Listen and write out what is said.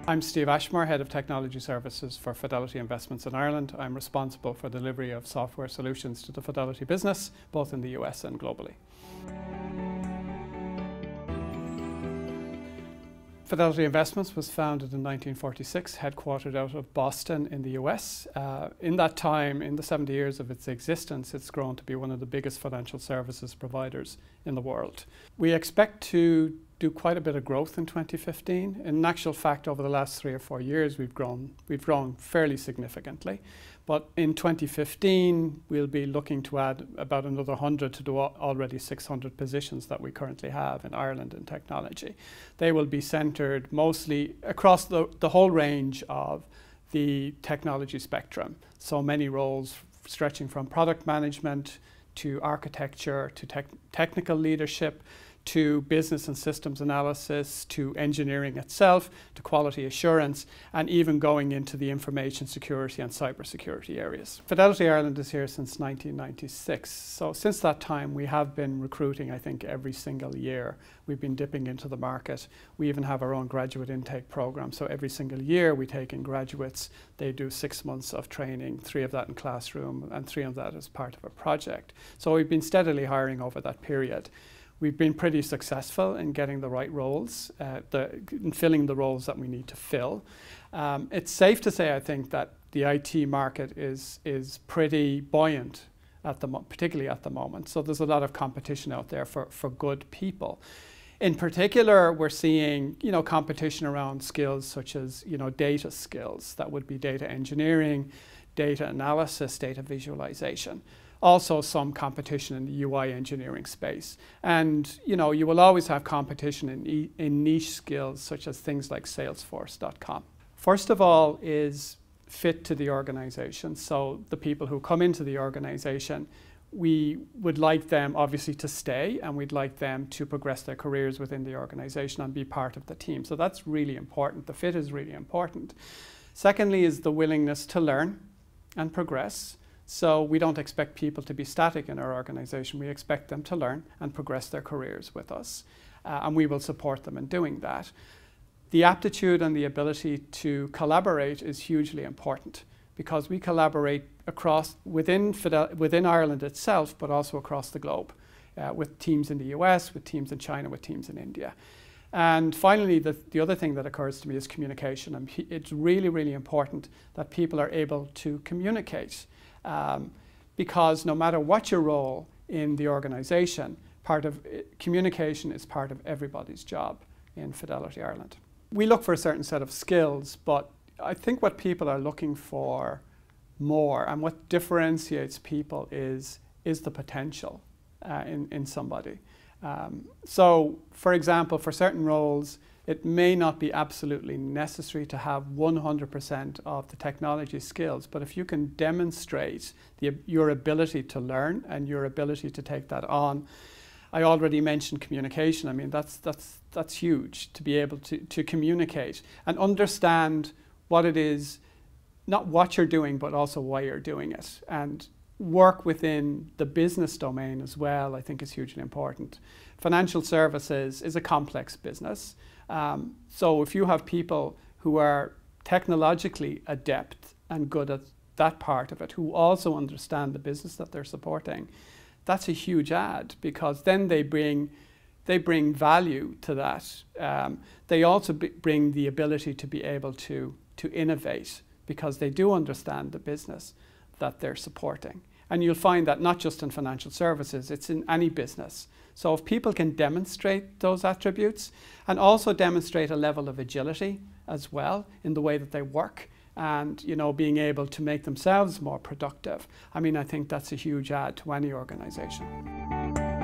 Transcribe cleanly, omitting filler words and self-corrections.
I'm Steve Ashmore, Head of Technology Services for Fidelity Investments in Ireland. I'm responsible for delivery of software solutions to the Fidelity business, both in the US and globally. Fidelity Investments was founded in 1946, headquartered out of Boston in the US. In that time, in the 70 years of its existence, it's grown to be one of the biggest financial services providers in the world. We expect to do quite a bit of growth in 2015. In actual fact, over the last 3 or 4 years, we've grown fairly significantly. But in 2015, we'll be looking to add about another 100 to the already 600 positions that we currently have in Ireland in technology. They will be centred mostly across the whole range of the technology spectrum. So many roles stretching from product management to architecture to technical leadership, to business and systems analysis, to engineering itself, to quality assurance, and even going into the information security and cybersecurity areas. Fidelity Ireland is here since 1996. So since that time, we have been recruiting, I think, every single year. We've been dipping into the market. We even have our own graduate intake program. So every single year, we take in graduates. They do 6 months of training, 3 of that in classroom, and 3 of that as part of a project. So we've been steadily hiring over that period. We've been pretty successful in getting the right roles, in filling the roles that we need to fill. It's safe to say, I think, that the IT market is pretty buoyant, particularly at the moment. So there's a lot of competition out there for good people. In particular, we're seeing, competition around skills such as, data skills. That would be data engineering, data analysis, data visualization. Also some competition in the UI engineering space. And you will always have competition in niche skills such as things like Salesforce.com. First of all is fit to the organization. So the people who come into the organization, we would like them obviously to stay, and we'd like them to progress their careers within the organization and be part of the team. So that's really important. The fit is really important. Secondly is the willingness to learn and progress. So we don't expect people to be static in our organization. We expect them to learn and progress their careers with us. And we will support them in doing that. The aptitude and the ability to collaborate is hugely important, because we collaborate within Ireland itself, but also across the globe, with teams in the US, with teams in China, with teams in India. And finally, the other thing that occurs to me is communication. And it's really, really important that people are able to communicate. Because no matter what your role in the organization, communication is part of everybody's job in Fidelity Ireland. We look for a certain set of skills, but I think what people are looking for more, and what differentiates people, is the potential in somebody. So, for example, for certain roles, it may not be absolutely necessary to have 100% of the technology skills, but if you can demonstrate your ability to learn and your ability to take that on. I already mentioned communication. I mean, that's huge, to be able to communicate and understand what it is, not what you're doing, but also why you're doing it. And work within the business domain as well, I think, is hugely important. Financial services is a complex business. So if you have people who are technologically adept and good at that part of it, who also understand the business that they're supporting, that's a huge add, because then they bring value to that. They also bring the ability to be able to innovate, because they do understand the business that they're supporting. And you'll find that not just in financial services, it's in any business. So if people can demonstrate those attributes and also demonstrate a level of agility as well in the way that they work, and being able to make themselves more productive, I mean, I think that's a huge add to any organization.